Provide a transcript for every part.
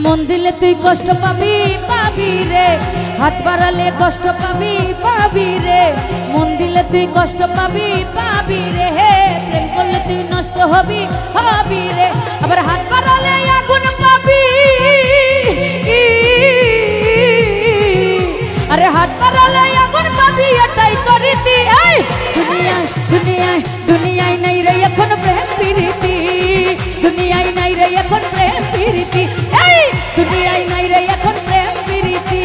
मन दिले तुई कष्ट पाबी पाबी रे हाथ बाड़ाले कष्ट पाबी पाबी रे मन दिले तुई कष्ट पाबी पाबी रे हे प्रेम करले तुई नष्ट हबी हबी रे आबार हाथ बाड़ाले आगुन पाबी अरे हाथ बाड़ाले आगुन पाबी एटाई तो रीति दुनियाय दुनियाय दुनियाय नाई रे एखन प्रेम पीरिति दुनियाय नाई रे एखन प्रेम पीरिति दुनियाय नाई रे एखन प्रेम पीरिति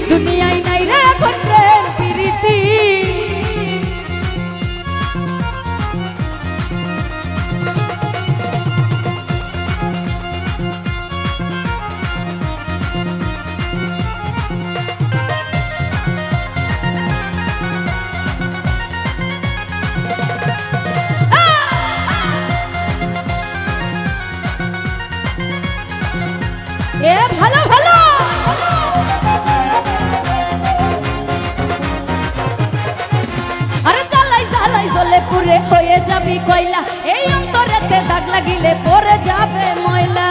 दुनियाय नाई रे एखन प्रेम पीरिति ए भालो भालो अरे चालाई चालाई जले पुरे होए जाबी कयला এই অন্তরেতে দাগ লাগিলে পড়ে যাবে ময়লা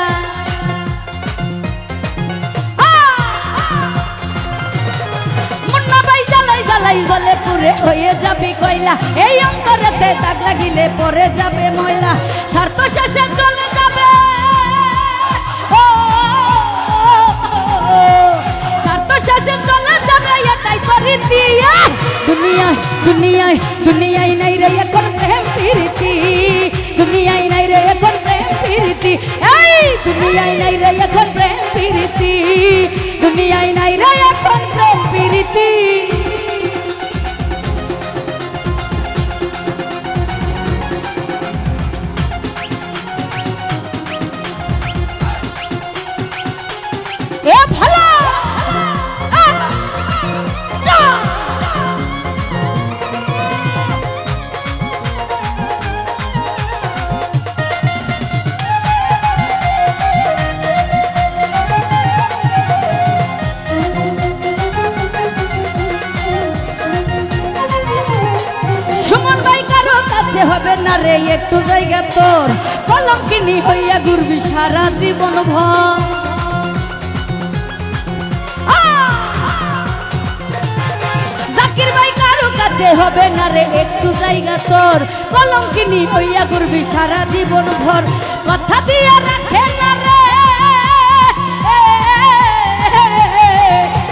মুন্না ভাই চালাই চালাই জলে পুরে হয়ে যাবি কয়লা এই অন্তরেতে দাগ লাগিলে পড়ে যাবে ময়লা স্বার্থ শেষে চলে যাবে दुनिया दुनिया दुनिया नहीं रे एखन प्रेम पीरिति दुनिया नहीं रे एखन प्रेम पीरिति दुनिया नहीं रे एखन प्रेम पीरिति दुनिया नहीं रे एखन प्रेम पीरिति ए भला হবে না রে একটু জায়গা তোর কলঙ্কিনী হইয়া ঘুরবি সারা জীবন ভর জাকির ভাই কারো কাছে হবে না রে একটু জায়গা তোর কলঙ্কিনী হইয়া ঘুরবি সারা জীবন ভর কথা দিয়া রাখে না রে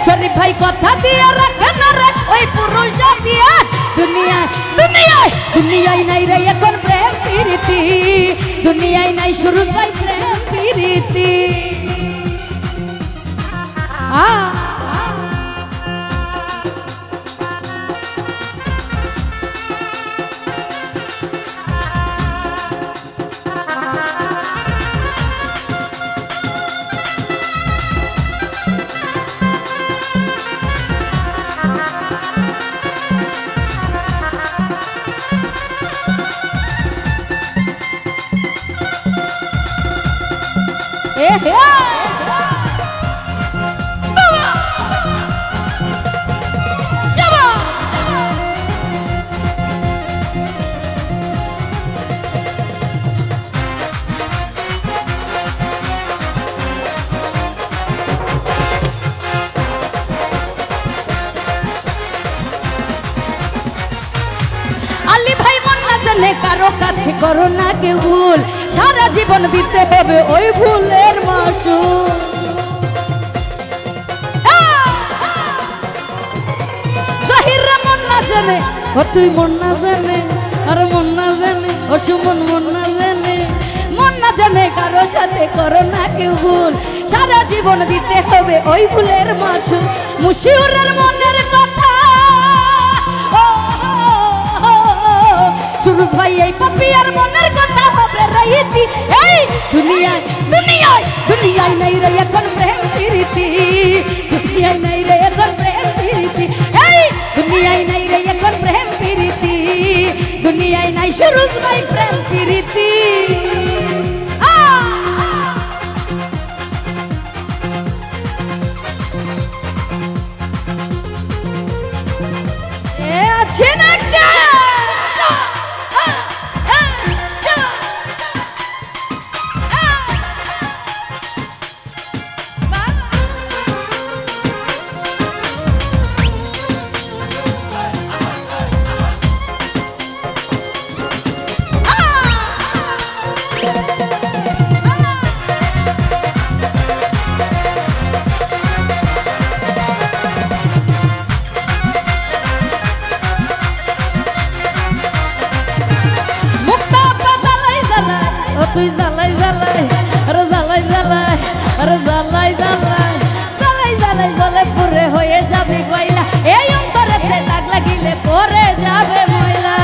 শরীফ ভাই কথা দিয়া রাখে না রে ওই পুরুষ দিয়া दुनिया दुनिया दुनिया नहीं रे एखन प्रेम पीरिति दुनिया नहीं शुरू भाई प्रेम पीरिति কারো কাছে করো না কে ভুল সারা জীবন দিতে হবে ওই ভুলের মাসুল জাহিরা মন না জানে ও তুই মন না জানে আর মন না জানে ও সুমন মন না জানে কারো সাথে করো না কে ভুল সারা জীবন দিতে হবে ওই ভুলের মাসুল মুশিউরের মনের কথা शुरू भाई এই পাপিয়ার মনের কথা হবে রইতি এই দুনিয়ায় দুনিয়ায় দুনিয়ায় নাই রে এখন প্রেম প্রীতি দুনিয়ায় নাই রে এখন প্রেম প্রীতি এই দুনিয়ায় নাই রে এখন প্রেম প্রীতি দুনিয়ায় নাই শুরু ভাই প্রেম প্রীতি এ আছে না আরে জ্বালাই জ্বালাই জ্বালাই জ্বালাই জ্বলে পুরে হয়ে যাবে কয়লা এই অন্তরেতে দাগ লাগিলে পরে যাবে ময়লা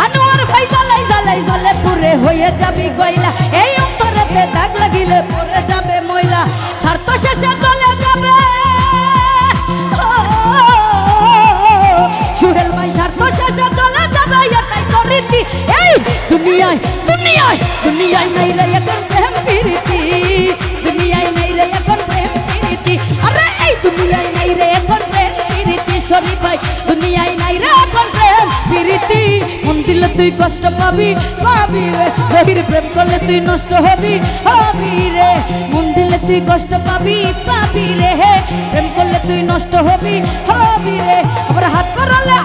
আনোয়ার ভাই জ্বালাই জ্বালাই জ্বলে পুরে হয়ে যাবে কয়লা এই অন্তরেতে দাগ লাগিলে পরে যাবে ময়লা স্বার্থ শেষে চলে যাবে সুহেল ভাই স্বার্থ শেষে চলে যাবে এটাই তো রীতি এই দুনিয়ায় দুনিয়ায় দুনিয়ায় নাই রে এখন প্রেম প্রীতি দুনিয়ায় নাই রে এখন প্রেম প্রীতি আরে এই দুনিয়ায় নাই রে এখন প্রেম প্রীতি শরীফ ভাই দুনিয়ায় নাই রে এখন প্রেম প্রীতি মন দিলে তুই কষ্ট পাবি পাবি রে গভীর প্রেম করলে তুই নষ্ট হবি হবি রে মন দিলে তুই কষ্ট পাবি পাবি রে প্রেম করলে তুই নষ্ট হবি হবি রে আবার হাত করালে